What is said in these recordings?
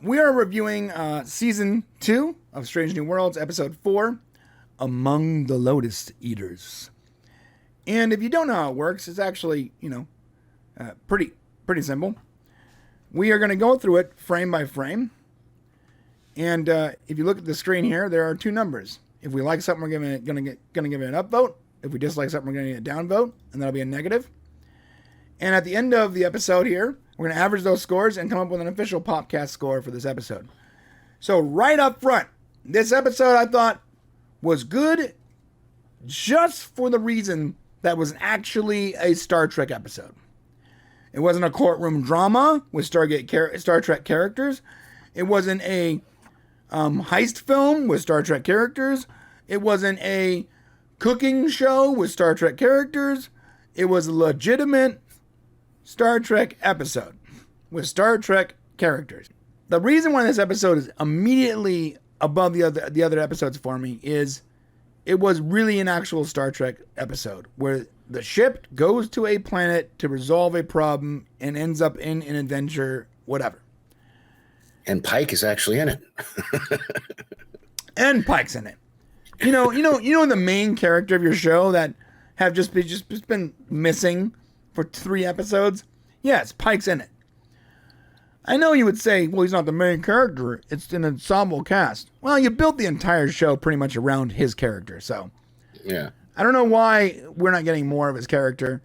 We are reviewing Season 2 of Strange New Worlds, Episode 4, Among the Lotus Eaters. And if you don't know how it works, it's actually, pretty simple. We are going to go through it frame by frame. And if you look at the screen here, there are two numbers. If we like something, we're going to give it an upvote. If we dislike something, we're going to get a downvote, and that'll be a negative. And at the end of the episode here, we're going to average those scores and come up with an official Popcast score for this episode. So right up front, this episode I thought was good just for the reason that was actually a Star Trek episode. It wasn't a courtroom drama with Star Trek characters. It wasn't a heist film with Star Trek characters. It wasn't a cooking show with Star Trek characters. It was a legitimate Star Trek episode with Star Trek characters. The reason why this episode is immediately above the other episodes for me is it was really an actual Star Trek episode where the ship goes to a planet to resolve a problem and ends up in an adventure, whatever. And Pike is actually in it. And Pike's in it. You know the main character of your show that have just been missing for 3 episodes? Yes, Pike's in it. I know you would say, well, he's not the main character. It's an ensemble cast. Well, you built the entire show pretty much around his character, so. Yeah. I don't know why we're not getting more of his character.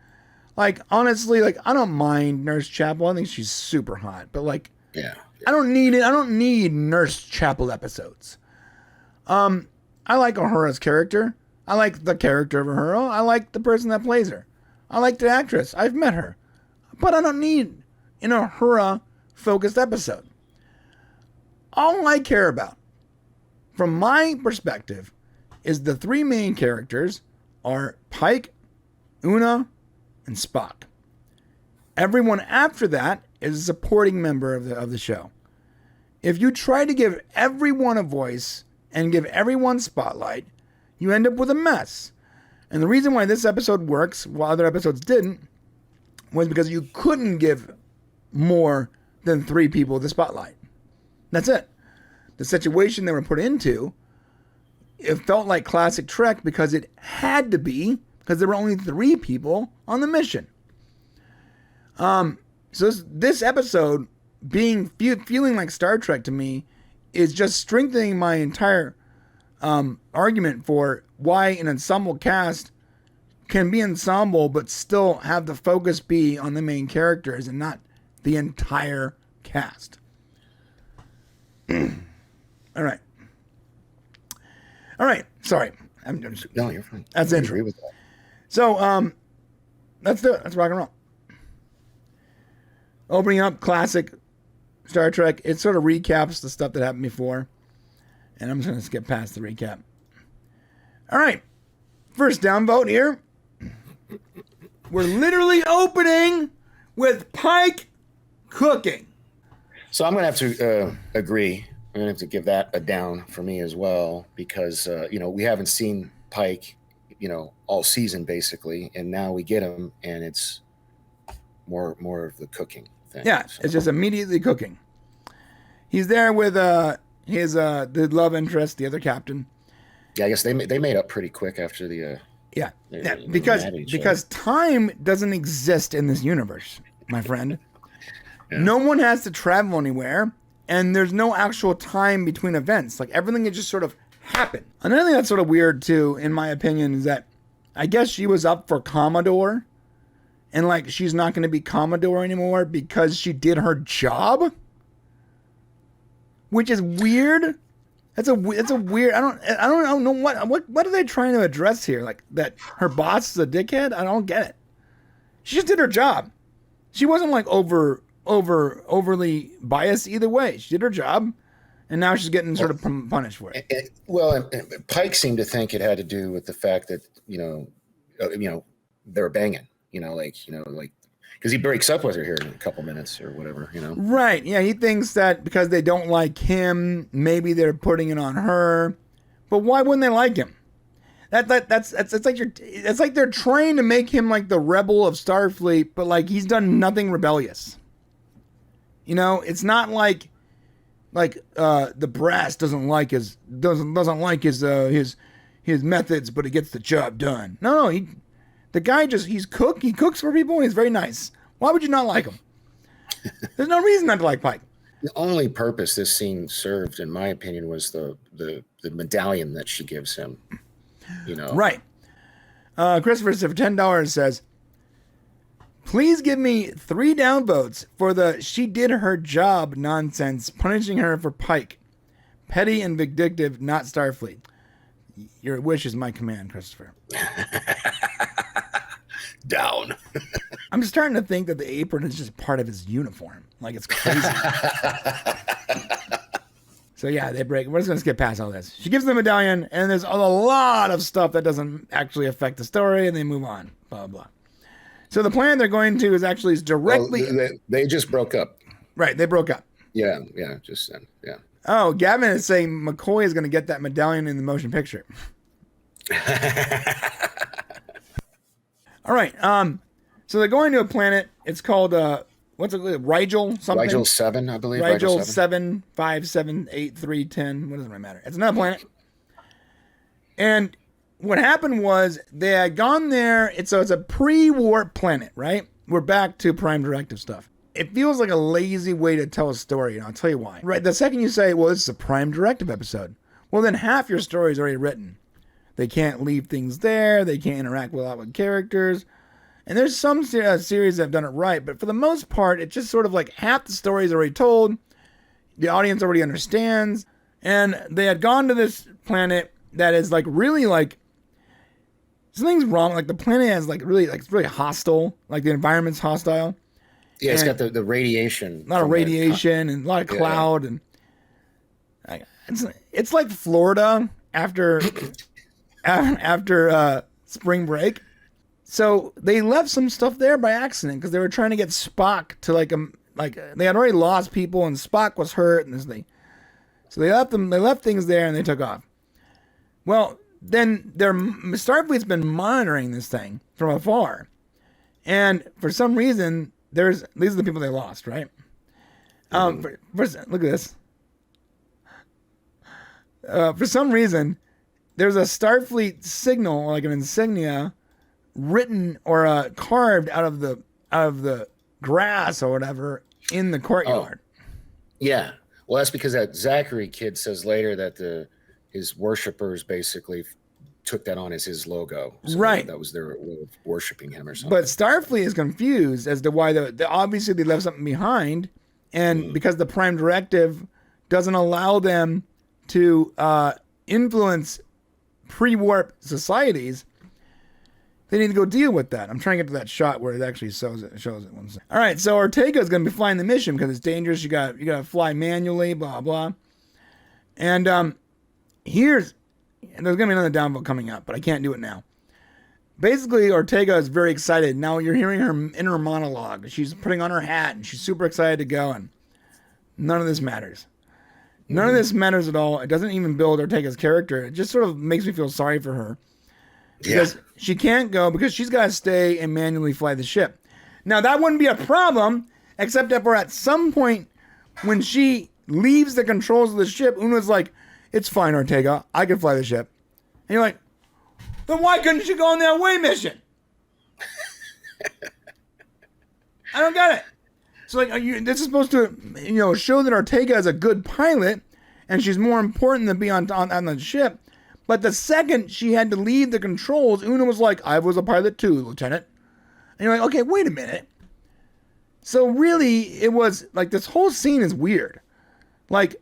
Like, honestly, I don't mind Nurse Chapel. I think she's super hot. But, yeah. I don't need it. I don't need Nurse Chapel episodes. I like Uhura's character. I like the character of Uhura. I like the person that plays her. I like the actress. I've met her. But I don't need an Uhura-focused episode. All I care about, from my perspective, is the 3 main characters are Pike, Una, and Spock. Everyone after that is a supporting member of the show. If you try to give everyone a voice and give everyone spotlight, you end up with a mess. And the reason why this episode works while other episodes didn't was because you couldn't give more than 3 people the spotlight. That's it. The situation they were put into, it felt like classic Trek because it had to be, because there were only 3 people on the mission. So this episode feeling like Star Trek to me is just strengthening my entire argument for why an ensemble cast can be ensemble but still have the focus be on the main characters and not the entire cast. All right. Sorry. No, you're fine. That's I intro. agree with that. So, let's do it. Let's rock and roll. Opening up classic Star Trek. It sort of recaps the stuff that happened before. And I'm just going to skip past the recap. All right. First downvote here. We're literally opening with Pike cooking. So I'm going to have to agree. I'm going to have to give that a down for me as well because, we haven't seen Pike, all season basically. And now we get him and it's more of the cooking thing. Yeah, so. It's just immediately cooking. He's there with the love interest, the other captain. Yeah, I guess they made up pretty quick after the because time doesn't exist in this universe, my friend. Yeah. No one has to travel anywhere, and there's no actual time between events. Like everything can just sort of happen. Another thing that's sort of weird too, in my opinion, is that I guess she was up for Commodore, and she's not going to be Commodore anymore because she did her job. Which is weird. It's a weird. I don't know what are they trying to address here? Like that her boss is a dickhead? I don't get it. She just did her job. She wasn't overly biased either way. She did her job, and now she's getting sort of punished for it. And Pike seemed to think it had to do with the fact that they were banging. Because he breaks up with her here in a couple minutes or whatever, Right. Yeah. He thinks that because they don't like him, maybe they're putting it on her. But why wouldn't they like him? It's like they're trying to make him like the rebel of Starfleet, but he's done nothing rebellious. It's not like like the brass doesn't like his methods, but he gets the job done. No, the guy he cooks for people and he's very nice. Why would you not like him? There's no reason not to like Pike. The only purpose this scene served, in my opinion, was the medallion that she gives him. You know, right? Christopher for $10 says, "Please give me 3 downvotes for the she did her job nonsense, punishing her for Pike. Petty and vindictive, not Starfleet. Your wish is my command, Christopher." Down. I'm starting to think that the apron is just part of his uniform. Like, it's crazy. So yeah, they break. We're just going to skip past all this. She gives the medallion, and there's a lot of stuff that doesn't actually affect the story, and they move on. Blah, blah, blah. So the plan they're going to is actually directly... They just broke up. Right, they broke up. Yeah, just then, yeah. Oh, Gavin is saying McCoy is going to get that medallion in the motion picture. All right, so they're going to a planet. It's called, what's it, Rigel something? Rigel 7, I believe. Rigel 7, 5, 7, 8, 3, 10. What does it matter? It's another planet. And what happened was they had gone there. It's a pre-warp planet, right? We're back to Prime Directive stuff. It feels like a lazy way to tell a story, and I'll tell you why. Right, the second you say, well, this is a Prime Directive episode, well, then half your story is already written. They can't leave things there. They can't interact with characters. And there's some series that have done it right, but for the most part, it's just sort of like half the story is already told. The audience already understands. And they had gone to this planet that is like really like, something's wrong. Like the planet has it's really hostile. Like the environment's hostile. Yeah, it's got the radiation. A lot of radiation and a lot of cloud. And it's like Florida after spring break. So they left some stuff there by accident because they were trying to get Spock to they had already lost people and Spock was hurt and this thing. So they left things there and they took off. Well, then Starfleet's been monitoring this thing from afar. And for some reason, these are the people they lost, right? Look at this. For some reason, there's a Starfleet signal, like an insignia, written or carved out of the grass or whatever in the courtyard. Yeah. Well, that's because that Zachary kid says later that his worshippers basically took that on as his logo. So right. That was their way of worshiping him or something. But Starfleet is confused as to why obviously they left something behind, and because the Prime Directive doesn't allow them to influence pre-warp societies, they need to go deal with that. I'm trying to get to that shot where it actually shows it. All right, so Ortega is going to be flying the mission because it's dangerous. You got to fly manually, blah blah. And there's going to be another downvote coming up, but I can't do it now. Basically, Ortega is very excited. Now you're hearing her inner monologue. She's putting on her hat and she's super excited to go. And none of this matters. None of this matters at all. It doesn't even build Ortega's character. It just sort of makes me feel sorry for her. Because she can't go because she's got to stay and manually fly the ship. Now, that wouldn't be a problem, except that for at some point when she leaves the controls of the ship, Una's like, it's fine, Ortega. I can fly the ship. And you're like, then why couldn't she go on the away mission? I don't get it. So this is supposed to, show that Ortega is a good pilot and she's more important than be on the ship. But the second she had to leave the controls, Una was like, I was a pilot too, Lieutenant. And you're like, okay, wait a minute. So really, it was like this whole scene is weird. Like,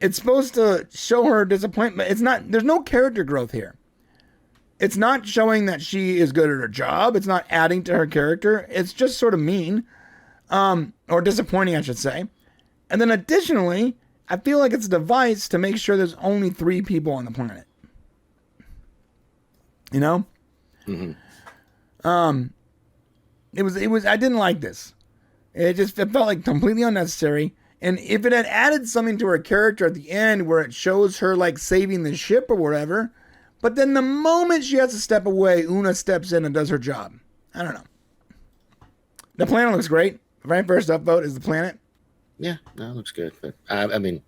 it's supposed to show her disappointment. It's not, there's no character growth here. It's not showing that she is good at her job. It's not adding to her character. It's just sort of mean, or disappointing, I should say. And then additionally, I feel like it's a device to make sure there's only 3 people on the planet. You know? Mm-hmm. It was, I didn't like this. It felt like completely unnecessary. And if it had added something to her character at the end where it shows her like saving the ship or whatever, but then the moment she has to step away, Una steps in and does her job. I don't know. The planet looks great. The very first upvote is the planet. Yeah, no, it looks good, but I mean,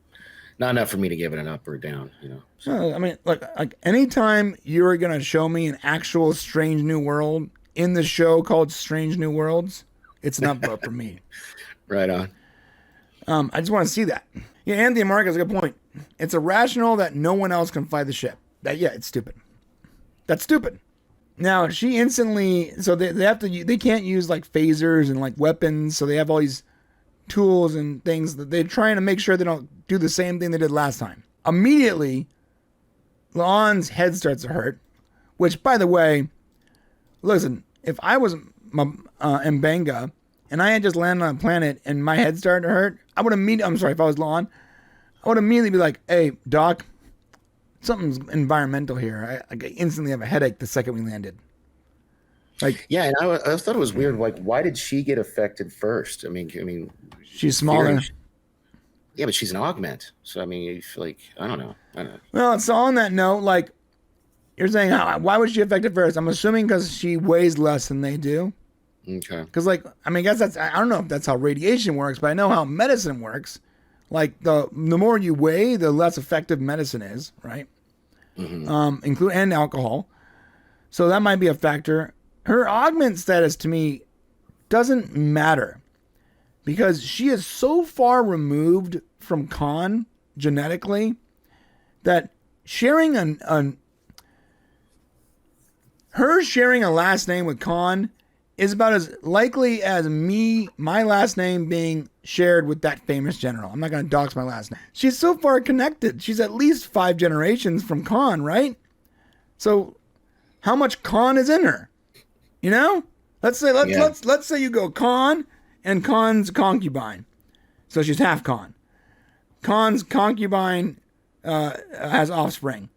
not enough for me to give it an up or down. So. No, I mean, look, like anytime you're gonna show me an actual Strange New World in the show called Strange New Worlds, it's an up vote for me. Right on. I just want to see that. Yeah, Anthony Mark has a good point. It's irrational that no one else can fly the ship. It's stupid. That's stupid. Now she instantly, so they can't use like phasers and like weapons, so they have all these tools and things that they're trying to make sure they don't do the same thing they did last time. Immediately, La'an's head starts to hurt, which, by the way, listen, if I was Mbenga and I had just landed on a planet and my head started to hurt, I would immediately, I'm sorry, if I was La'an, I would immediately be like, hey, Doc, something's environmental here. I instantly have a headache the second we landed. Like, yeah, and I thought it was weird. Like, why did she get affected first? I mean, she's smaller. Yeah, but she's an augment. So I mean, like, I don't know. Well, so on that note, like, you're saying, why was she affected first? I'm assuming because she weighs less than they do. Okay. Because, like, I mean, I guess I don't know if that's how radiation works, but I know how medicine works. Like, the more you weigh, the less effective medicine is, right? Mm-hmm. And alcohol. So that might be a factor. Her augment status to me doesn't matter because she is so far removed from Khan genetically that sharing her sharing a last name with Khan is about as likely as my last name being shared with that famous general. I'm not going to dox my last name. She's so far connected. She's at least 5 generations from Khan, right? So how much Khan is in her? You know? Let's say you go Khan and Khan's concubine. So she's half Khan. Khan's concubine has offspring.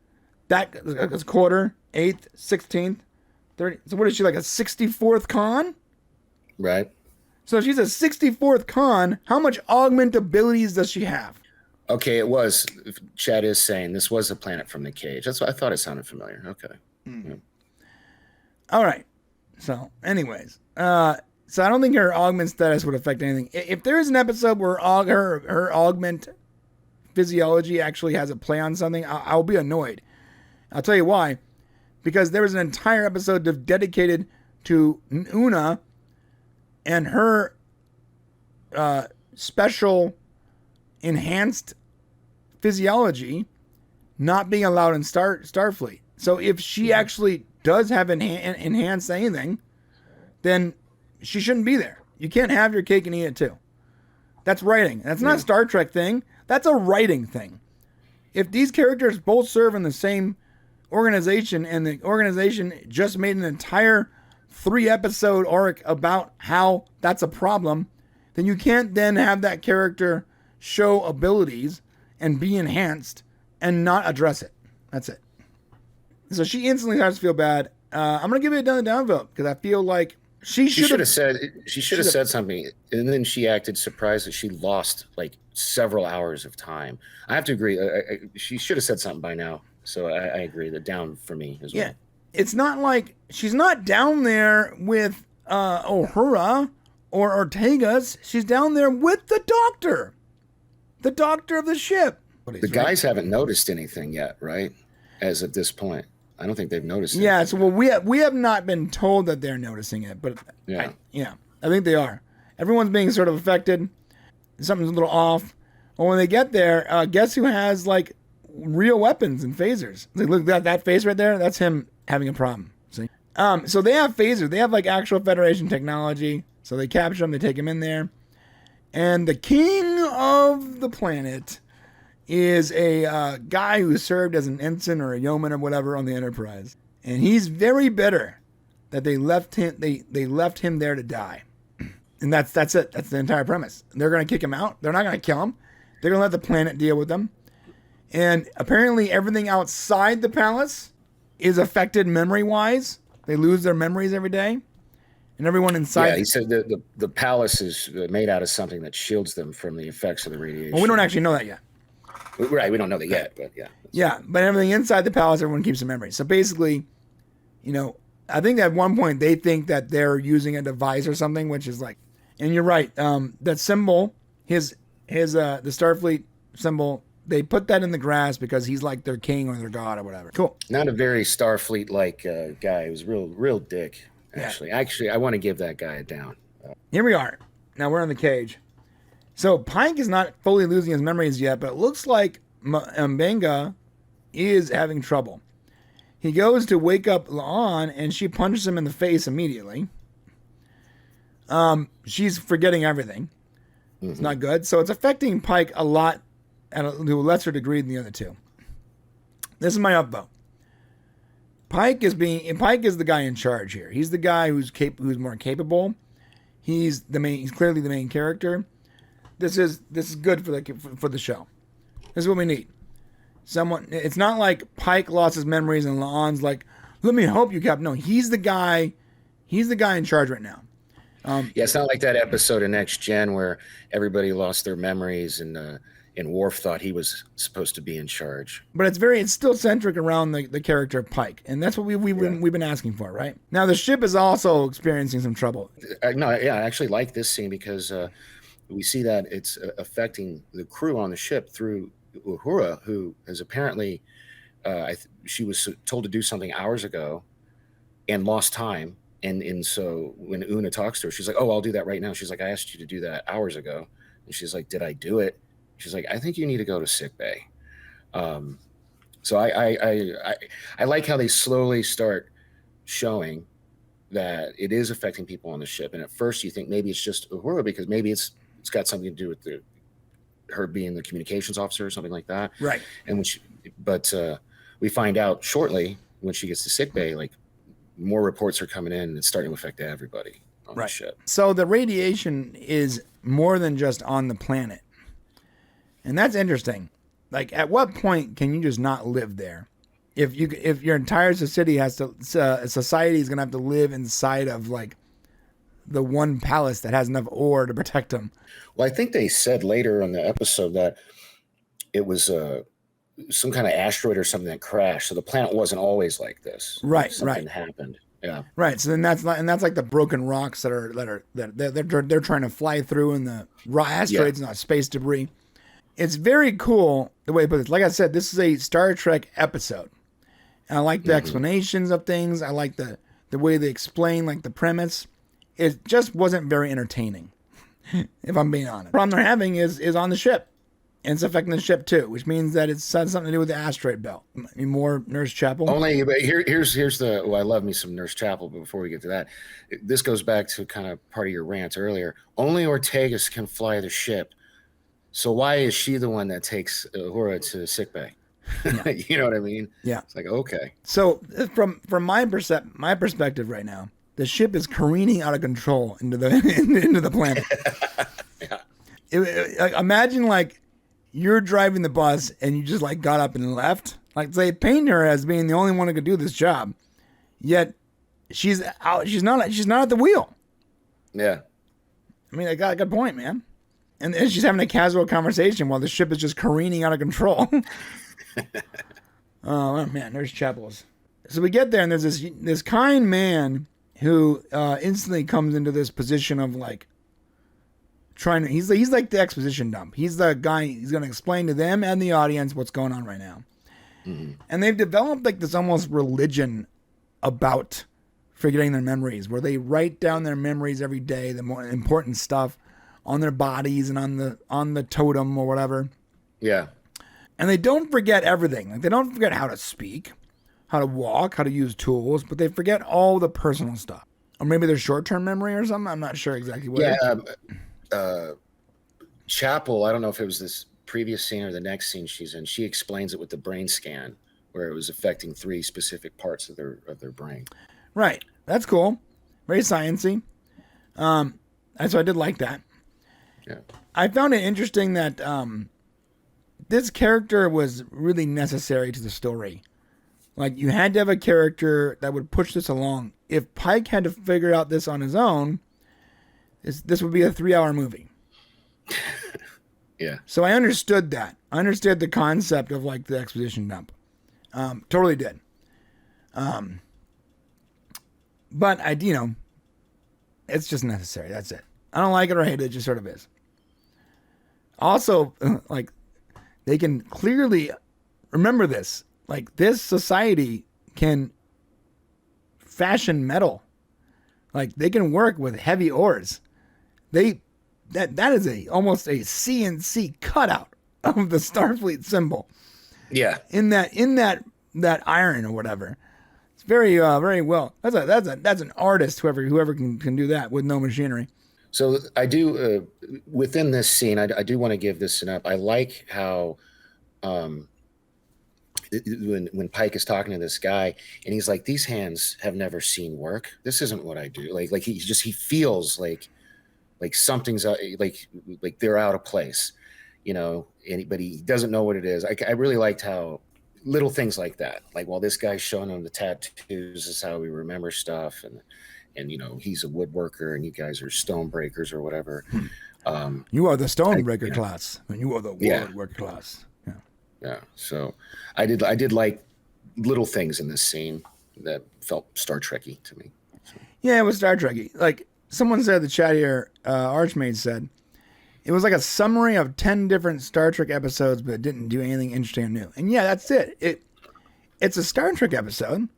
That is quarter, 8th, 16th, 30. So what is she, like a 64th Khan? Right. So if she's a 64th Khan, how much augment abilities does she have? Okay, it was. Chad is saying this was a planet from the cage. That's what I thought it sounded familiar. Okay. Yeah. All right. So, anyways, so I don't think her augment status would affect anything. If there is an episode where her augment physiology actually has a play on something, I'll be annoyed. I'll tell you why. Because there was an entire episode dedicated to Una and her special enhanced physiology not being allowed in Starfleet. So if she actually does have enhanced anything, then she shouldn't be there. You can't have your cake and eat it too. That's writing. That's not a Star Trek thing. That's a writing thing. If these characters both serve in the same organization and the organization just made an entire 3-episode arc about how that's a problem, then you can't then have that character show abilities and be enhanced and not address it. That's it. So she instantly starts to feel bad. I'm gonna give it another downvote because I feel like she should have said something, and then she acted surprised that she lost like several hours of time. I have to agree. She should have said something by now. So I agree. The down for me as well. Yeah, it's not like she's not down there with Uhura or Ortega's. She's down there with the doctor of the ship. The guys haven't noticed anything yet, right? As of this point, I don't think they've noticed it. Yeah, so we have not been told that they're noticing it, but I think they are. Everyone's being sort of affected. Something's a little off. Well, when they get there, guess who has like real weapons and phasers? Like, look at that face right there. That's him having a problem. See? So they have phasers. They have like actual Federation technology. So they capture him. They take him in there, and the king of the planet is a guy who served as an ensign or a yeoman or whatever on the Enterprise, and he's very bitter that they left him. They left him there to die, and that's it. That's the entire premise. They're gonna kick him out. They're not gonna kill him. They're gonna let the planet deal with them. And apparently, everything outside the palace is affected memory-wise. They lose their memories every day, and everyone inside. Yeah, he said the palace is made out of something that shields them from the effects of the radiation. Well, we don't actually know that yet. Right, we don't know that yet, but yeah. Yeah, but everything inside the palace, everyone keeps the memory. So basically, I think at one point they think that they're using a device or something, which is like, and you're right, that symbol, his his the Starfleet symbol. They put that in the grass because he's like their king or their god or whatever. Cool. Not a very Starfleet like guy. He was real dick. Actually, I want to give that guy a down. Here we are. Now we're in the cage. So Pike is not fully losing his memories yet, but it looks like Mbenga is having trouble. He goes to wake up La'an, and she punches him in the face immediately. She's forgetting everything. Mm-hmm. It's not good. So it's affecting Pike a lot, to a lesser degree than the other two. This is my upvote. Pike is the guy in charge here. He's the guy who's more capable. He's clearly the main character. This is good for the show. This is what we need. It's not like Pike lost his memories and La'an's like, let me help you, Cap. No, he's the guy in charge right now. It's not like that episode of Next Gen where everybody lost their memories and Worf thought he was supposed to be in charge. But it's still centric around the character of Pike, and that's what we've been asking for, right? Now the ship is also experiencing some trouble. I actually like this scene because we see that it's affecting the crew on the ship through Uhura, who has apparently she was told to do something hours ago and lost time. And so when Una talks to her, she's like, "Oh, I'll do that right now." She's like, "I asked you to do that hours ago." And she's like, "Did I do it?" She's like, "I think you need to go to sickbay." So I like how they slowly start showing that it is affecting people on the ship. And at first you think maybe it's just Uhura because maybe it's got something to do with her being the communications officer or something like that. Right. And we find out shortly when she gets to sickbay, like more reports are coming in and it's starting to affect everybody on the ship. So the radiation is more than just on the planet. And that's interesting. Like, at what point can you just not live there? If your entire society society is going to have to live inside of like the one palace that has enough ore to protect them. Well, I think they said later in the episode that it was some kind of asteroid or something that crashed. So the planet wasn't always like this. Right. Something happened. Yeah. Right. So then that's like the broken rocks that they're trying to fly through, and the asteroids, not space debris. It's very cool the way they put it. Like I said, this is a Star Trek episode. And I like the explanations of things. I like the way they explain like the premise. It just wasn't very entertaining, if I'm being honest. The problem they're having is on the ship. And it's affecting the ship too, which means that it's something to do with the asteroid belt. More Nurse Chapel. But here's I love me some Nurse Chapel, but before we get to that, this goes back to kind of part of your rant earlier. Only Ortegas can fly the ship. So why is she the one that takes Uhura to sickbay? Yeah. You know what I mean? Yeah. It's like, okay. So from my perspective right now, the ship is careening out of control into the planet. Yeah. Imagine like you're driving the bus and you just like got up and left. Like they paint her as being the only one who could do this job, yet she's out. She's not at the wheel. Yeah. I mean, I got a good point, man. And she's having a casual conversation while the ship is just careening out of control. Oh man, there's Chapels. So we get there, and there's this kind man who instantly comes into this position of like trying to. He's like the exposition dump. He's the guy. He's going to explain to them and the audience what's going on right now. Mm-hmm. And they've developed like this almost religion about forgetting their memories, where they write down their memories every day, the more important stuff on their bodies and on the totem or whatever. Yeah. And they don't forget everything. Like they don't forget how to speak, how to walk, how to use tools, but they forget all the personal stuff. Or maybe their short-term memory or something. I'm not sure exactly what. Yeah. Chapel, I don't know if it was this previous scene or the next scene she's in. She explains it with the brain scan, where it was affecting 3 specific parts of their brain. Right. That's cool. Very sciencey. So I did like that. Yeah. I found it interesting that this character was really necessary to the story. Like, you had to have a character that would push this along. If Pike had to figure out this on his own, this would be a 3-hour movie. Yeah. So I understood that. I understood the concept of, like, the exposition dump. Totally did. But, it's just necessary. That's it. I don't like it or hate it. It just sort of is. Also, like, they can clearly remember this. Like, this society can fashion metal. Like, they can work with heavy ores. That is almost a CNC cutout of the Starfleet symbol. Yeah. In that iron or whatever. It's very well. That's an artist, whoever can do that with no machinery. So I do within this scene, I do want to give this an up. I like how when Pike is talking to this guy and he's like, these hands have never seen work. This isn't what I do. Like he feels like something's like they're out of place, you know, but he doesn't know what it is. I really liked how little things like that, like, well, this guy's showing him the tattoos, this is how we remember stuff. And, you know, he's a woodworker and you guys are stone breakers or whatever. You are the stone breaker class and you are the woodworker class. Yeah. Yeah. So I did like little things in this scene that felt Star Trek-y to me. So. Yeah, it was Star Trek-y. Like someone said in the chat here, Archmaid said, it was like a summary of 10 different Star Trek episodes, but it didn't do anything interesting or new. And yeah, that's it. It's a Star Trek episode.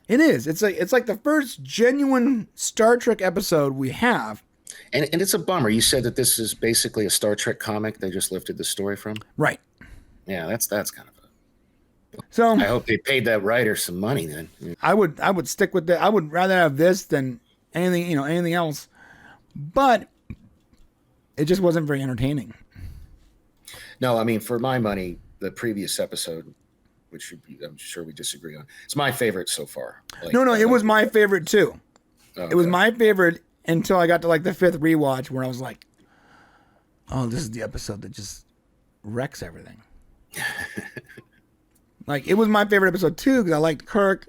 It is. It's like the first genuine Star Trek episode we have. And it's a bummer. You said that this is basically a Star Trek comic they just lifted the story from. Right. Yeah, that's kind of a. So I hope they paid that writer some money then. I would stick with that. I would rather have this than anything else. But it just wasn't very entertaining. No, I mean, for my money, the previous episode, which I'm sure we disagree on, it's my favorite so far. Like, no, it was my favorite too. Okay. It was my favorite until I got to like the 5th rewatch where I was like, oh, this is the episode that just wrecks everything. Like, it was my favorite episode too because I liked Kirk.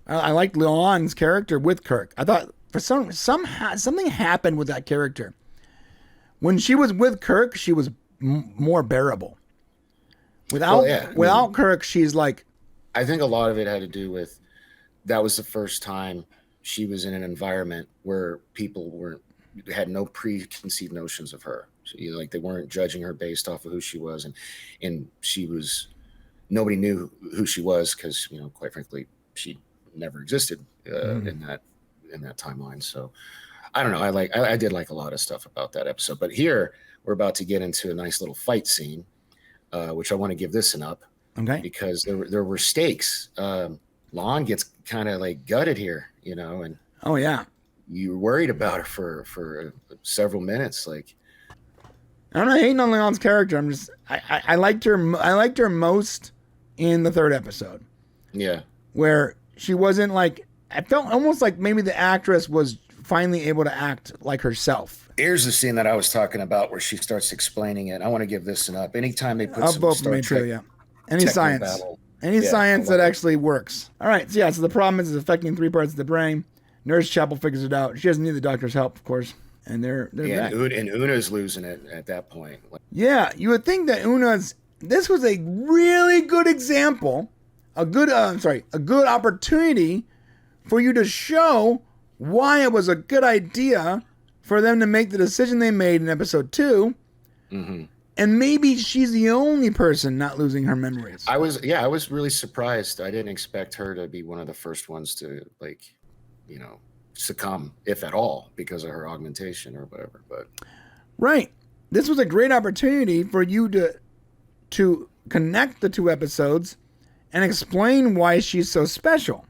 I liked Leon's character with Kirk. I thought for something happened with that character. When she was with Kirk, she was more bearable. Without Kirk, she's like. I think a lot of it had to do with that was the first time she was in an environment where people had no preconceived notions of her. Like they weren't judging her based off of who she was, and she was. Nobody knew who she was because, you know, quite frankly, she never existed in that timeline. So. I don't know. I did like a lot of stuff about that episode, but here we're about to get into a nice little fight scene, which I want to give this an up, okay, because there were stakes. Lon gets kind of like gutted here, you know, and oh yeah, you were worried about her for several minutes. Like, I'm not hating on Leon's character. I'm just I liked her. I liked her most in the 3rd episode. Yeah, where she wasn't like. I felt almost like maybe the actress was finally able to act like herself. Here's the scene that I was talking about where she starts explaining it. I want to give this an up. Anytime they put some both Star Trek, too, yeah. Any science. Battle, science that actually works. All right, so the problem is it's affecting 3 parts of the brain. Nurse Chapel figures it out. She doesn't need the doctor's help, of course. And they're back. And Una's losing it at that point. Yeah, you would think that this was a really good example, a good opportunity for you to show why it was a good idea for them to make the decision they made in episode 2. Mm-hmm. And maybe she's the only person not losing her memories. I was really surprised. I didn't expect her to be one of the first ones to, like, you know, succumb, if at all, because of her augmentation or whatever. But right. This was a great opportunity for you to connect the 2 episodes and explain why she's so special.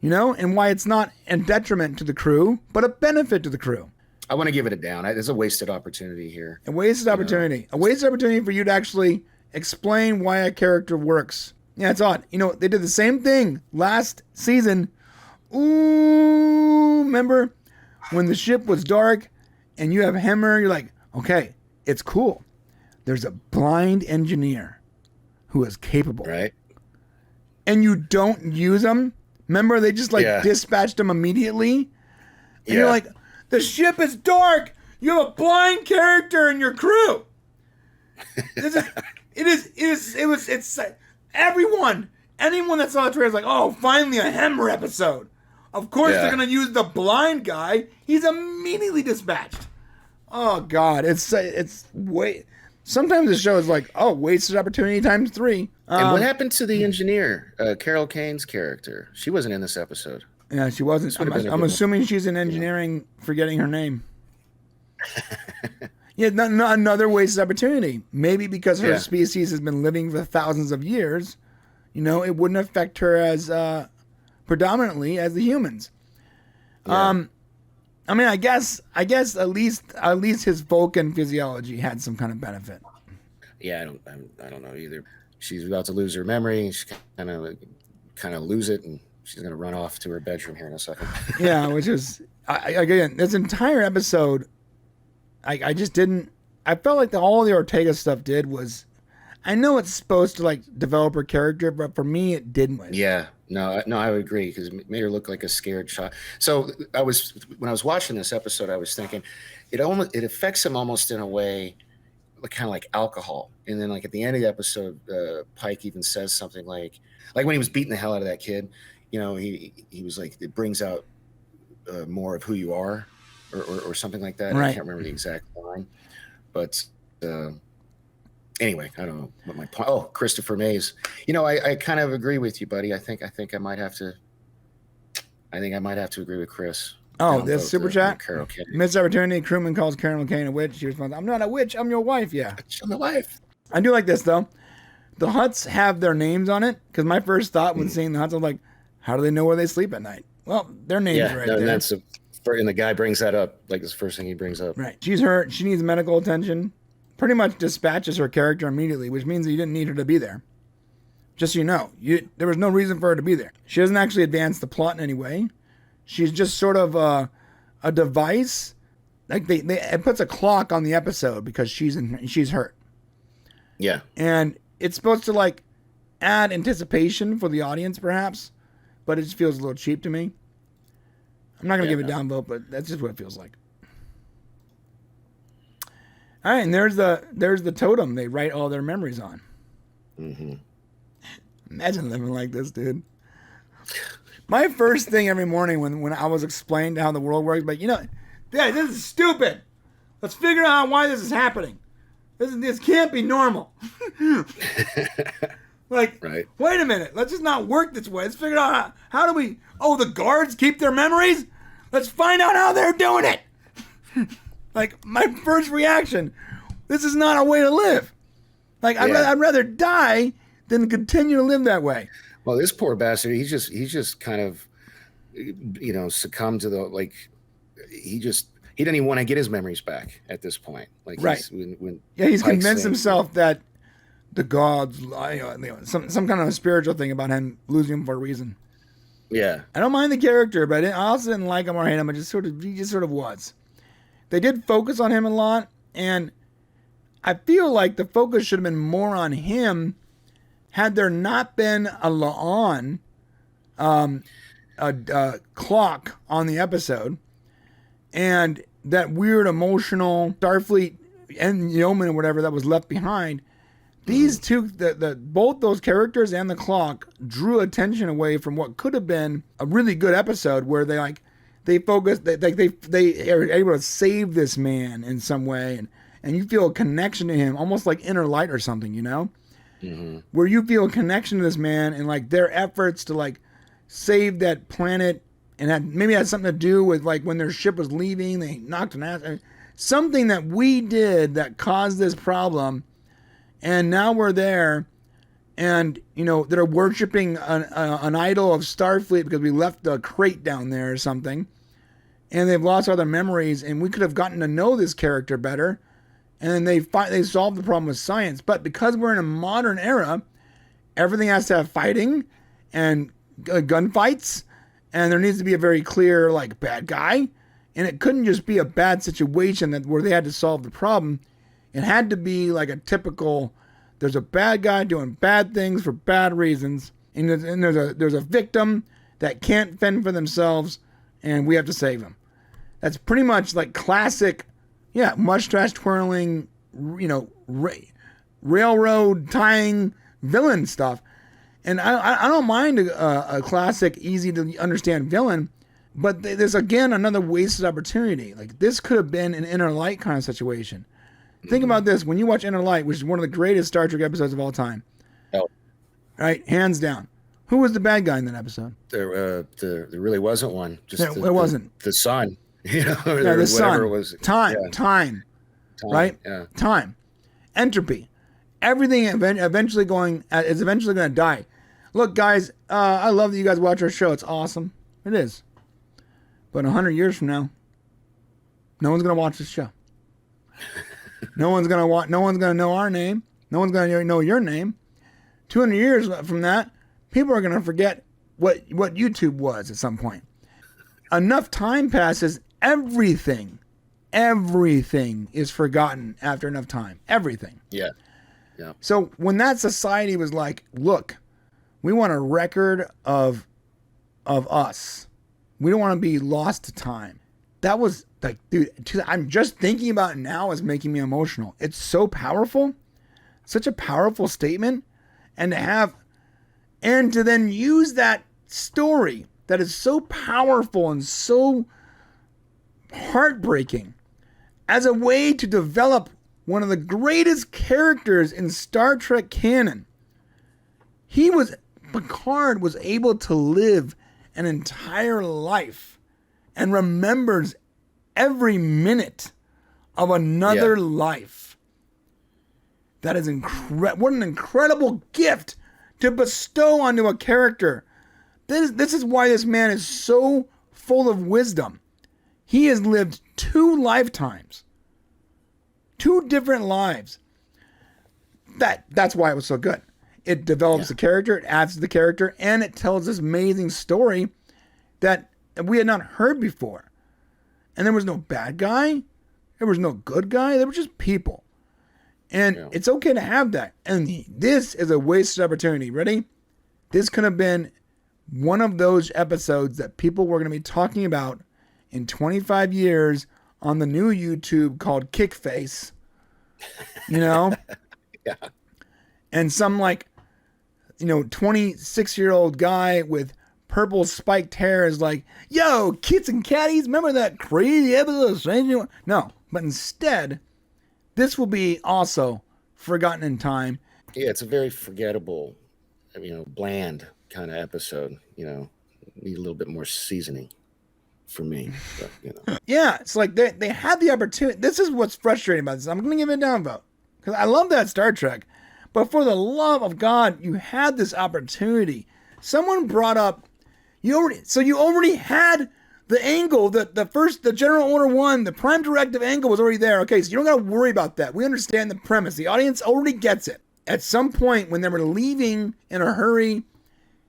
You know, and why it's not a detriment to the crew, but a benefit to the crew. I want to give it a down. There's a wasted opportunity here. A wasted opportunity. A wasted opportunity for you to actually explain why a character works. Yeah, it's odd. You know, they did the same thing last season. Ooh, remember when the ship was dark and you have Hemmer, you're like, okay, it's cool. There's a blind engineer who is capable. Right. And you don't use them. Remember, they just dispatched him immediately. And you're like, the ship is dark. You have a blind character in your crew. It's everyone, anyone that saw the trailer is like, oh, finally a Hemmer episode. Of course they're going to use the blind guy. He's immediately dispatched. Oh God, it's way. Sometimes the show is like, oh, wasted opportunity times three. And what happened to the engineer, Carol Kane's character? She wasn't in this episode. Yeah, she wasn't. This would have been a I'm good assuming she's in one. engineering, forgetting her name. Yeah, not another wasted opportunity. Maybe because her species has been living for thousands of years, it wouldn't affect her as predominantly as the humans. Yeah. I mean, I guess at least his Vulcan physiology had some kind of benefit. Yeah, I don't know either. She's about to lose her memory. She's kind of lose it, and she's gonna run off to her bedroom here in a second. Yeah, which is again, this entire episode, I just didn't. I felt like all the Ortega stuff did was, I know it's supposed to like develop her character, but for me it didn't. Yeah, no, I would agree because it made her look like a scared child. So when I was watching this episode, I was thinking, it affects him almost in a way, kind of like alcohol. And then like at the end of the episode, Pike even says something like when he was beating the hell out of that kid, he was like, it brings out more of who you are, or something like that. Right. I can't remember the exact line, but anyway, I don't know what my point. Oh, Christopher Mays. I kind of agree with you, buddy. I think I might have to agree with Chris. Oh, this super chat. Carol Kane. Missed opportunity. Crewman calls Carol Kane a witch. She responds, "I'm not a witch. I'm your wife." Yeah, I'm the wife. I do like this though. The huts have their names on it, because my first thought when seeing the huts, I was like, how do they know where they sleep at night? Well, their names right there. And the guy brings that up, like this first thing he brings up. Right. She's hurt. She needs medical attention. Pretty much dispatches her character immediately, which means that you didn't need her to be there. Just so you know, there was no reason for her to be there. She doesn't actually advance the plot in any way. She's just sort of a device. Like it puts a clock on the episode because she's hurt. Yeah. And it's supposed to like add anticipation for the audience, perhaps, but it just feels a little cheap to me. I'm not gonna give it downvote, but that's just what it feels like. All right, and there's the totem they write all their memories on. Mm-hmm. Imagine living like this, dude. My first thing every morning when I was explained how the world works, but Dad, this is stupid. Let's figure out why this is happening. This can't be normal. Like, right. Wait a minute. Let's just not work this way. Let's figure out how do we... Oh, the guards keep their memories? Let's find out how they're doing it. Like, my first reaction, this is not a way to live. Like, I'd rather die than continue to live that way. Well, this poor bastard, he's just kind of, succumbed to the, like, he didn't even want to get his memories back at this point. Like, right. He's convinced himself that the gods, some kind of a spiritual thing about him losing him for a reason. Yeah. I don't mind the character, but I also didn't like him or hate him. He just sort of was. They did focus on him a lot, and I feel like the focus should have been more on him had there not been a La'an clock on the episode, and that weird emotional Starfleet and yeoman or whatever that was left behind. These two, both those characters and the clock drew attention away from what could have been a really good episode where they focus, they are able to save this man in some way, and you feel a connection to him, almost like Inner Light or something, Mm-hmm. Where you feel a connection to this man and like their efforts to like save that planet, and maybe had something to do with like when their ship was leaving, they knocked an ass, something that we did that caused this problem. And now we're there, and they're worshiping an idol of Starfleet because we left the crate down there or something, and they've lost all their memories. And we could have gotten to know this character better, and then they solved the problem with science. But because we're in a modern era, everything has to have fighting and gunfights, and there needs to be a very clear like bad guy, and it couldn't just be a bad situation where they had to solve the problem. It had to be like a typical, there's a bad guy doing bad things for bad reasons, and there's a victim that can't fend for themselves, and we have to save them. That's pretty much like classic, mustache twirling, railroad tying villain stuff. And I don't mind a classic, easy to understand villain, But there's again another wasted opportunity. Like this could have been an Inner Light kind of situation. Think about this: when you watch Inner Light, which is one of the greatest Star Trek episodes of all time, right, hands down. Who was the bad guy in that episode? There really wasn't one. Just there wasn't the sun. The sun. It was. Time, right? Yeah. Time, entropy, everything is eventually going to die. Look, guys, I love that you guys watch our show. It's awesome. It is. But 100 years from now, no one's going to watch this show. No one's going to know our name. No one's going to know your name. 200 years from that, people are going to forget what YouTube was at some point. Enough time passes, everything is forgotten after enough time. Everything. Yeah. So when that society was like, look, we want a record of us. We don't want to be lost to time. That was like, dude, I'm just thinking about it now is making me emotional. It's so powerful. Such a powerful statement. And to then use that story that is so powerful and so heartbreaking as a way to develop one of the greatest characters in Star Trek canon. Picard was able to live an entire life and remembers every minute of another life. That is what an incredible gift to bestow onto a character. This is why this man is so full of wisdom. He has lived 2 lifetimes. 2 different lives. That's why it was so good. It develops the character, it adds to the character, and it tells this amazing story that we had not heard before. And there was no bad guy. There was no good guy. There were just people. And it's okay to have that. And this is a wasted opportunity. Ready? This could have been one of those episodes that people were going to be talking about in 25 years on the new YouTube called Kickface. You know? Yeah. And some 26-year-old guy with purple spiked hair is like, yo, kits and catties, remember that crazy episode of Stranger Things? No, but instead, this will be also forgotten in time. Yeah, it's a very forgettable, bland kind of episode. Need a little bit more seasoning for me. But, Yeah, it's like they had the opportunity. This is what's frustrating about this. I'm going to give it a downvote because I love that Star Trek. But for the love of God, you had this opportunity. Someone brought up, you already had the angle, the General Order 1, the Prime Directive angle was already there. Okay, so you don't got to worry about that. We understand the premise. The audience already gets it. At some point when they were leaving in a hurry,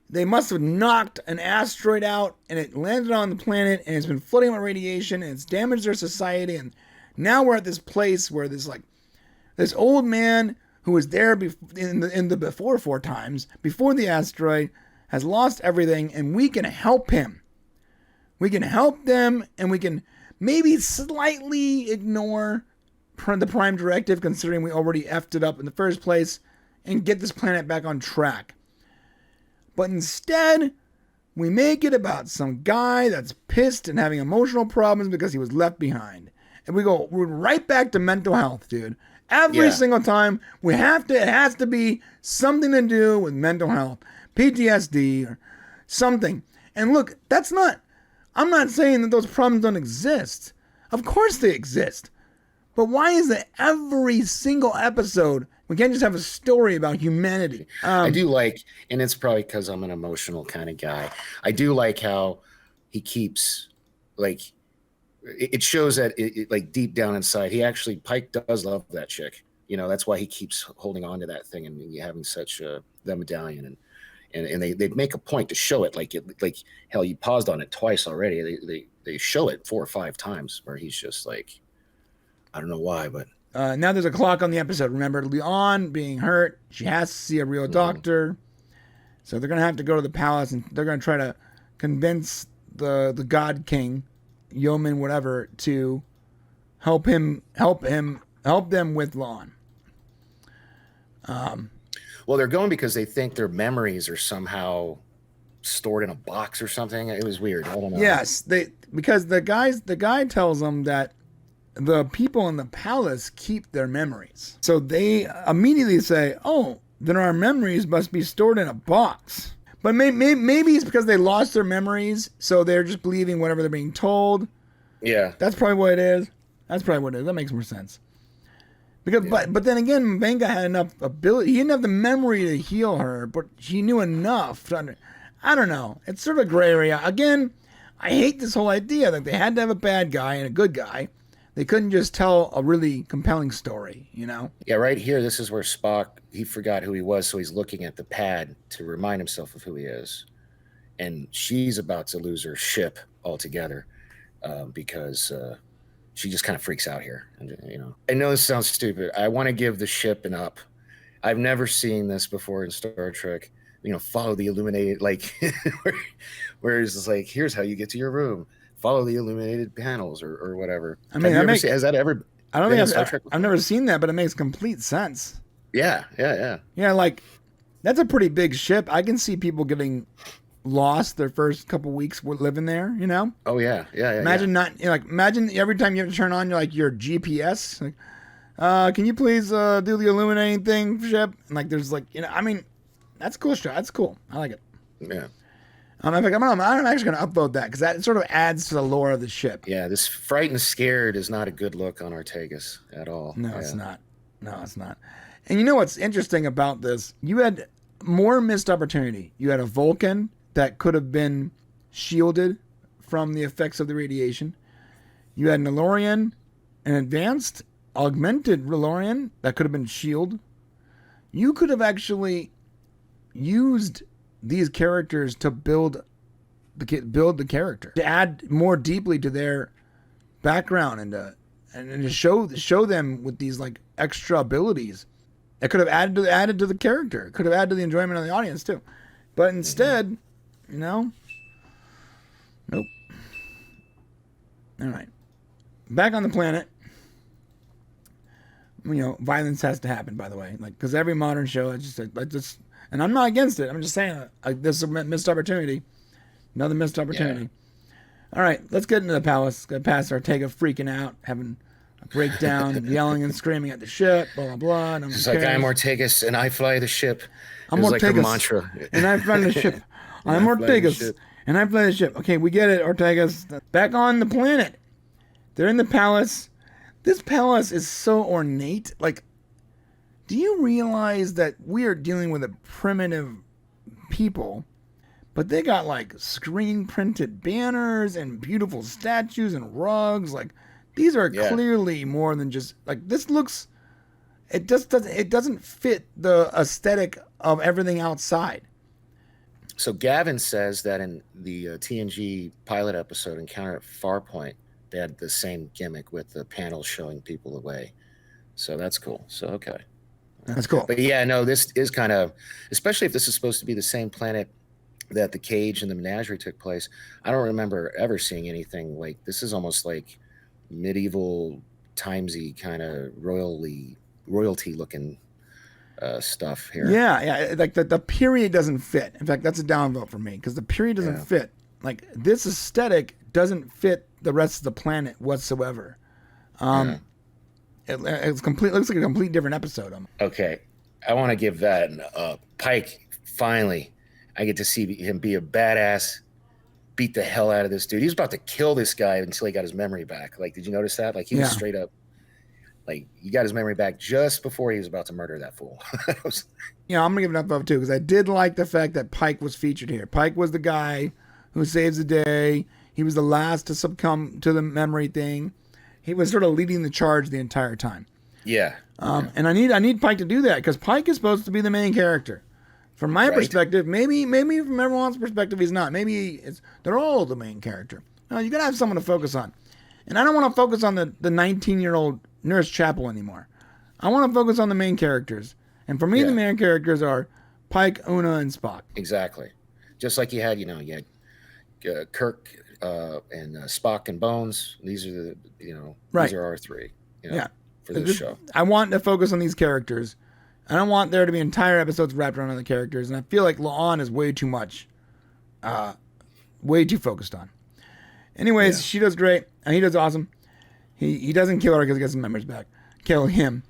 they must have knocked an asteroid out and it landed on the planet and it's been flooding with radiation and it's damaged their society. And now we're at this place where this old man who was there in the before 4 times, before the asteroid, has lost everything, and we can help him. We can help them, and we can maybe slightly ignore the Prime Directive, considering we already effed it up in the first place, and get this planet back on track. But instead, we make it about some guy that's pissed and having emotional problems because he was left behind. And we're right back to mental health, dude. Every single time it has to be something to do with mental health, PTSD or something. And look, I'm not saying that those problems don't exist. Of course they exist. But why is it every single episode, we can't just have a story about humanity? I do like, and it's probably because I'm an emotional kind of guy, I do like how he keeps, it shows that deep down inside, Pike does love that chick. That's why he keeps holding on to that thing and having such the medallion. And they make a point to show it. Like hell, you paused on it twice already. They show it 4 or 5 times where he's just like, I don't know why, but. Now there's a clock on the episode. Remember, Leon being hurt. She has to see a real doctor. So they're going to have to go to the palace and they're going to try to convince the God King, Yeoman, whatever, to help them with Lon. Well, they're going because they think their memories are somehow stored in a box or something. It was weird. I don't know. Yes, because the guy tells them that the people in the palace keep their memories. So they immediately say, "Oh, then our memories must be stored in a box." But maybe it's because they lost their memories, so they're just believing whatever they're being told. Yeah. That's probably what it is. That makes more sense. Because, but then again, Mbenga had enough ability. He didn't have the memory to heal her, but he knew enough to I don't know. It's sort of a gray area. Again, I hate this whole idea that they had to have a bad guy and a good guy. They couldn't just tell a really compelling story, you know? Yeah, right here, this is where Spock, he forgot who he was, so he's looking at the pad to remind himself of who he is. And she's about to lose her ship altogether because she just kind of freaks out here. And, you know, I know this sounds stupid. I want to give the ship an up. I've never seen this before in Star Trek. You know, follow the illuminated, like, where it's just like, here's how you get to your room. Follow the illuminated panels or whatever. I mean, has that ever? I don't think I've never seen that, but it makes complete sense. Yeah. Yeah, like that's a pretty big ship. I can see people getting lost their first couple weeks living there. You know? Oh yeah. Imagine imagine every time you have to turn on your GPS. Like, can you please do the illuminating thing, ship? And like, there's like, you know, I mean, that's cool. That's cool. I like it. Yeah. I'm actually going to upload that because that sort of adds to the lore of the ship. Yeah, this frightened, scared is not a good look on Ortegas at all. No, it's not. No, it's not. And you know what's interesting about this? You had more missed opportunity. You had a Vulcan that could have been shielded from the effects of the radiation. You had an Elorian, an advanced, augmented Elorian that could have been shielded. You could have actually used these characters to build the character, to add more deeply to their background and to show them with these like extra abilities. It could have added to the character. It could have added to the enjoyment of the audience too. But instead, you know, nope. All right, back on the planet. You know, violence has to happen. By the way, like because every modern show, and I'm not against it. I'm just saying this is a missed opportunity. Another missed opportunity. Yeah. All right, let's get into the palace. Got past Ortega freaking out, having a breakdown, yelling and screaming at the ship, blah, blah, blah. No She's like, I'm Ortegas and I fly the ship. I'm Ortegas. Like her mantra. And I fly the ship. I'm Ortegas and I fly the ship. Okay, we get it, Ortegas. Back on the planet. They're in the palace. This palace is so ornate. Like, do you realize that we are dealing with a primitive people, but they got like screen printed banners and beautiful statues and rugs. Like these are clearly more than just like this looks. It doesn't fit the aesthetic of everything outside. So Gavin says that in the TNG pilot episode Encounter at Farpoint, they had the same gimmick with the panels showing people the way. So that's cool. So okay. That's cool. But yeah, no, this is kind of, especially if this is supposed to be the same planet that the cage and the menagerie took place. I don't remember ever seeing anything like this. Is almost like medieval timesy kind of royalty looking stuff here. Yeah. Like the period doesn't fit. In fact, that's a downvote for me because the period doesn't fit. Like this aesthetic doesn't fit the rest of the planet whatsoever. It's complete. Looks like a complete different episode. Okay, I want to give that an up. Pike, finally, I get to see him be a badass, beat the hell out of this dude. He was about to kill this guy until he got his memory back. Like, did you notice that? Like, he was straight up, like, he got his memory back just before he was about to murder that fool. I'm gonna give it up too because I did like the fact that Pike was featured here. Pike was the guy who saves the day. He was the last to succumb to the memory thing. He was sort of leading the charge the entire time. Yeah. And I need Pike to do that because Pike is supposed to be the main character. From my perspective, maybe from everyone's perspective, he's not. Maybe they're all the main character. No, you got to have someone to focus on. And I don't want to focus on the 19-year-old Nurse Chapel anymore. I want to focus on the main characters. And for me, the main characters are Pike, Una, and Spock. Exactly. Just like you had Kirk and Spock and Bones. These are these are our three. For this show. I want to focus on these characters. I don't want there to be entire episodes wrapped around other characters. And I feel like La'an is way too much way too focused on. Anyways, she does great, and he does awesome. He doesn't kill her because he gets his memories back. Kill him.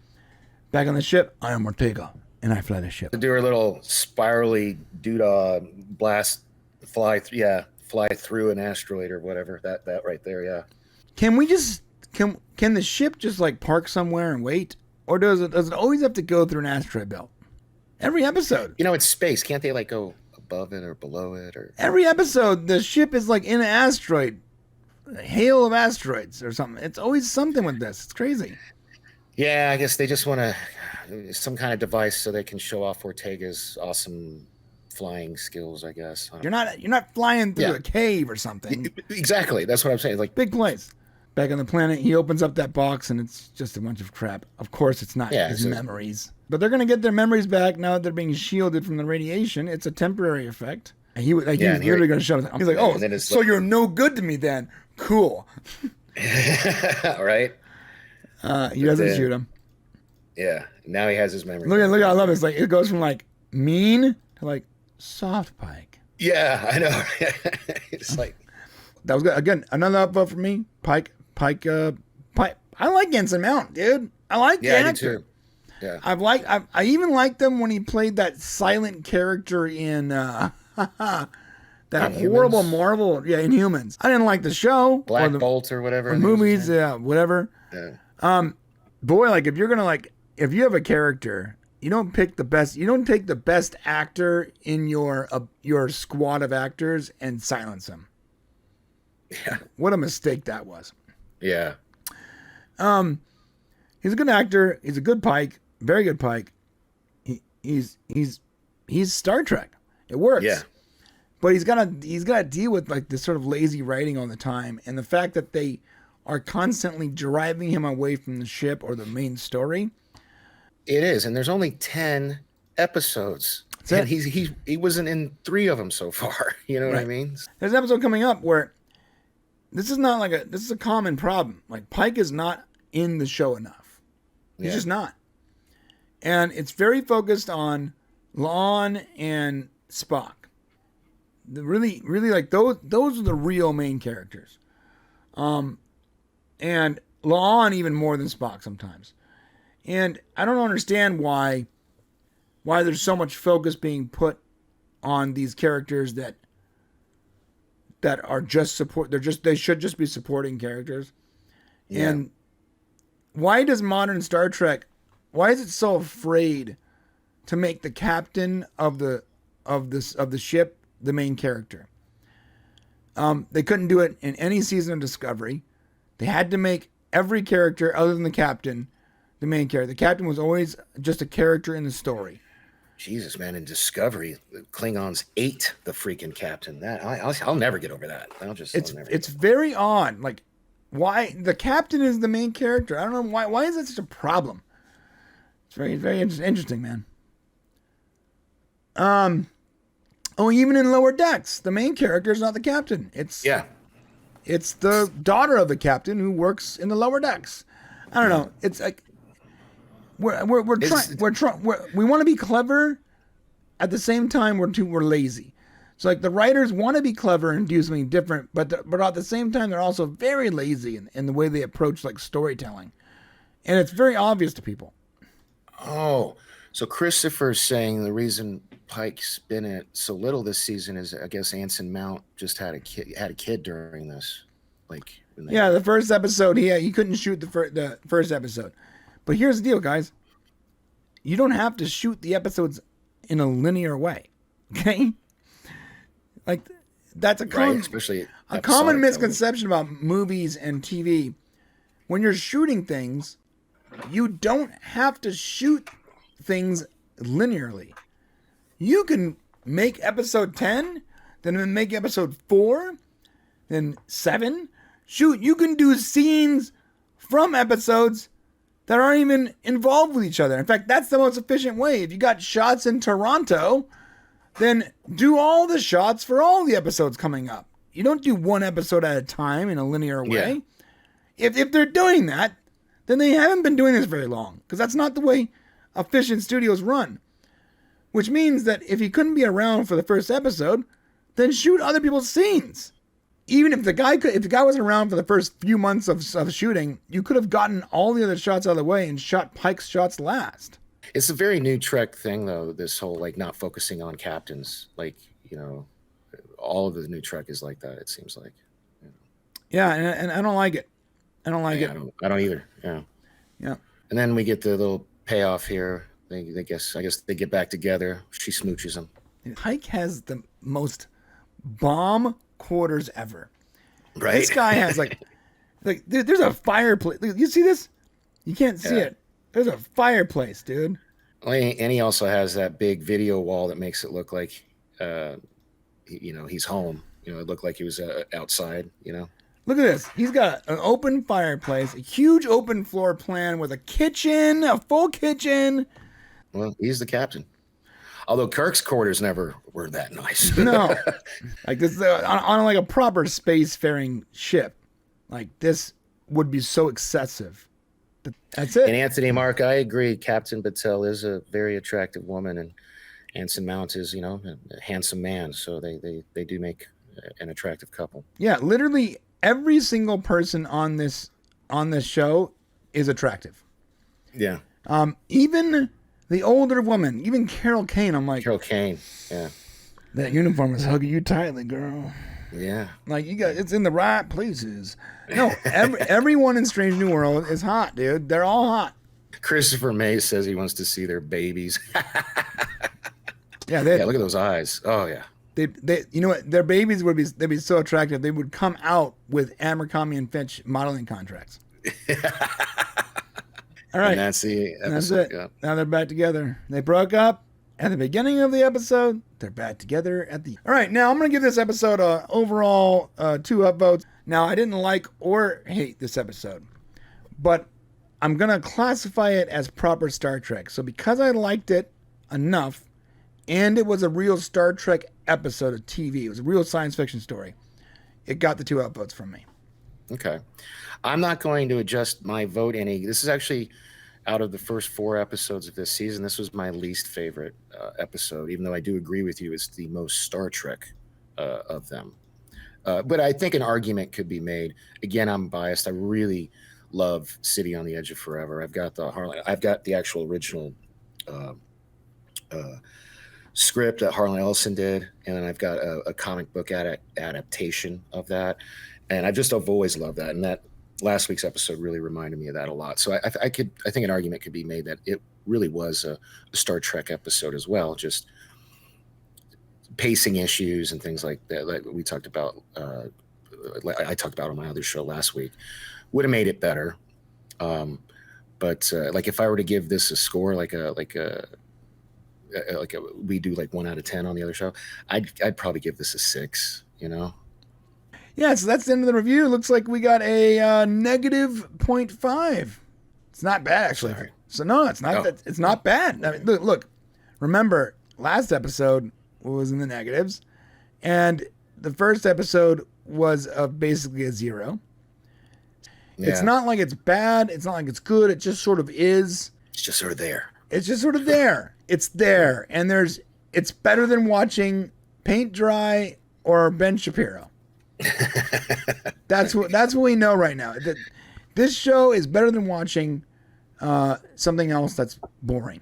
Back on the ship, I am Ortega, and I fly the ship. To do her little spirally doodah blast, fly through an asteroid or whatever. That right there, yeah. Can we just can the ship just like park somewhere and wait, or does it always have to go through an asteroid belt? Every episode. You know, it's space. Can't they like go above it or below it? Or every episode, the ship is like in an asteroid, a hail of asteroids or something. It's always something with this. It's crazy. Yeah, I guess they just want some kind of device so they can show off Ortega's awesome flying skills, I guess. You're not flying through a cave or something. Exactly. That's what I'm saying. Like big place. Back on the planet, he opens up that box and it's just a bunch of crap. Of course, it's not his memories. But they're going to get their memories back now that they're being shielded from the radiation. It's a temporary effect. And he was literally going to shut it. He's like, oh, so you're no good to me then. Cool. Right? He doesn't shoot him. Yeah. Now he has his memory. Look, I love it. It's like, it goes from like mean to like soft Pike. Yeah, I know. It's like. That was good. Again, another upvote for me. Pike. I like Ensign Mount, dude. I like the actor. I do too. Yeah. I even liked him when he played that silent character in that horrible Marvel, Inhumans. I didn't like the show, Black Bolt or whatever. Or movies, whatever. Yeah. Boy, like if you have a character, you don't pick the best. You don't take the best actor in your squad of actors and silence him. Yeah. What a mistake that was. Yeah. He's a good actor. He's a good Pike. Very good Pike. He's Star Trek. It works. Yeah. But he's gotta deal with like this sort of lazy writing all the time, and the fact that they are constantly driving him away from the ship or the main story. It is, and there's only 10 episodes. And he wasn't in 3 of them so far. You know what I mean? There's an episode coming up where this is a common problem. Like Pike is not in the show enough. He's just not. And it's very focused on Lon and Spock. Really like those are the real main characters. And Lon even more than Spock sometimes. And I don't understand why there's so much focus being put on these characters that are just support. They should just be supporting characters. Yeah. And why does modern Star Trek? Why is it so afraid to make the captain of the ship the main character? They couldn't do it in any season of Discovery. They had to make every character other than the captain the main character. The captain was always just a character in the story. Jesus, man! In Discovery, the Klingons ate the freaking captain. That I'll never get over that. It's very odd. Like, why the captain is the main character? I don't know why. Why is that such a problem? It's very, very interesting, man. Even in Lower Decks, the main character is not the captain. It's the daughter of the captain who works in the Lower Decks. I don't know. It's like we want to be clever, at the same time we're lazy. So like the writers want to be clever and do something different, but at the same time they're also very lazy in the way they approach like storytelling, and it's very obvious to people. Oh, so Christopher's saying the reason Pike's been in it so little this season is, I guess, Anson Mount just had a kid during this. Like, the first episode, he couldn't shoot the first episode. But here's the deal, guys. You don't have to shoot the episodes in a linear way, okay? Like, that's a common misconception about movies and TV. When you're shooting things, you don't have to shoot things linearly. You can make episode 10, then make episode 4, then 7. Shoot, you can do scenes from episodes that aren't even involved with each other. In fact, that's the most efficient way. If you got shots in Toronto, then do all the shots for all the episodes coming up. You don't do one episode at a time in a linear way. Yeah. If they're doing that, then they haven't been doing this very long, because that's not the way efficient studios run. Which means that if he couldn't be around for the first episode, then shoot other people's scenes. Even if the guy wasn't around for the first few months of shooting, you could have gotten all the other shots out of the way and shot Pike's shots last. It's a very new Trek thing, though. This whole like not focusing on captains, like all of the new Trek is like that. It seems like. Yeah, and I don't like it. I don't like it. I don't either. Yeah. Yeah. And then we get the little payoff here. I guess they get back together. She smooches him. Pike has the most bomb quarters ever. Right. This guy has like there's a fireplace. You see this? You can't see it. There's a fireplace, dude. And he also has that big video wall that makes it look like, he's home. It looked like he was outside. Look at this. He's got an open fireplace, a huge open floor plan with a kitchen, a full kitchen. Well, he's the captain. Although Kirk's quarters never were that nice. No, like this on like a proper spacefaring ship, like this would be so excessive. That's it. And Anthony Mark, I agree. Captain Battelle is a very attractive woman, and Anson Mount is, a handsome man. So they do make an attractive couple. Yeah, literally every single person on this show is attractive. Yeah. Even the older woman, even Carol Kane, I'm like... Carol Kane, yeah. That uniform is hugging you tightly, girl. Yeah. Like, it's in the right places. No, everyone in Strange New World is hot, dude. They're all hot. Christopher Mays says he wants to see their babies. Yeah, look at those eyes. Oh, yeah. They you know what? Their babies they'd be so attractive, they would come out with Abercrombie and Fitch modeling contracts. All right. And that's the episode. That's it. Yeah. Now they're back together. They broke up at the beginning of the episode. They're back together at the... All right, now I'm going to give this episode a overall 2 upvotes. Now, I didn't like or hate this episode, but I'm going to classify it as proper Star Trek. So because I liked it enough, and it was a real Star Trek episode of TV, it was a real science fiction story, it got the 2 upvotes from me. Okay. I'm not going to adjust my vote any. This is actually, out of the first 4 episodes of this season, this was my least favorite episode, even though I do agree with you, it's the most Star Trek of them. But I think an argument could be made. Again, I'm biased. I really love City on the Edge of Forever. I've got the actual original script that Harlan Ellison did, and then I've got a comic book adaptation of that. And I've always loved that. And that last week's episode really reminded me of that a lot. So I think an argument could be made that it really was a Star Trek episode as well, just pacing issues and things like that, like we talked about, I talked about on my other show last week, would have made it better. But like if I were to give this a score, we do like 1 out of 10 on the other show, I'd probably give this a 6, Yeah, so that's the end of the review. Looks like we got a negative 0.5. It's not bad, actually. Sorry. So no, it's not. No. It's not bad. I mean, look. Remember, last episode was in the negatives, and the first episode was basically a 0. Yeah. It's not like it's bad. It's not like it's good. It just sort of is. It's just sort of there. It's just sort of there. It's there, and it's better than watching paint dry or Ben Shapiro. That's what we know right now. This show is better than watching something else that's boring.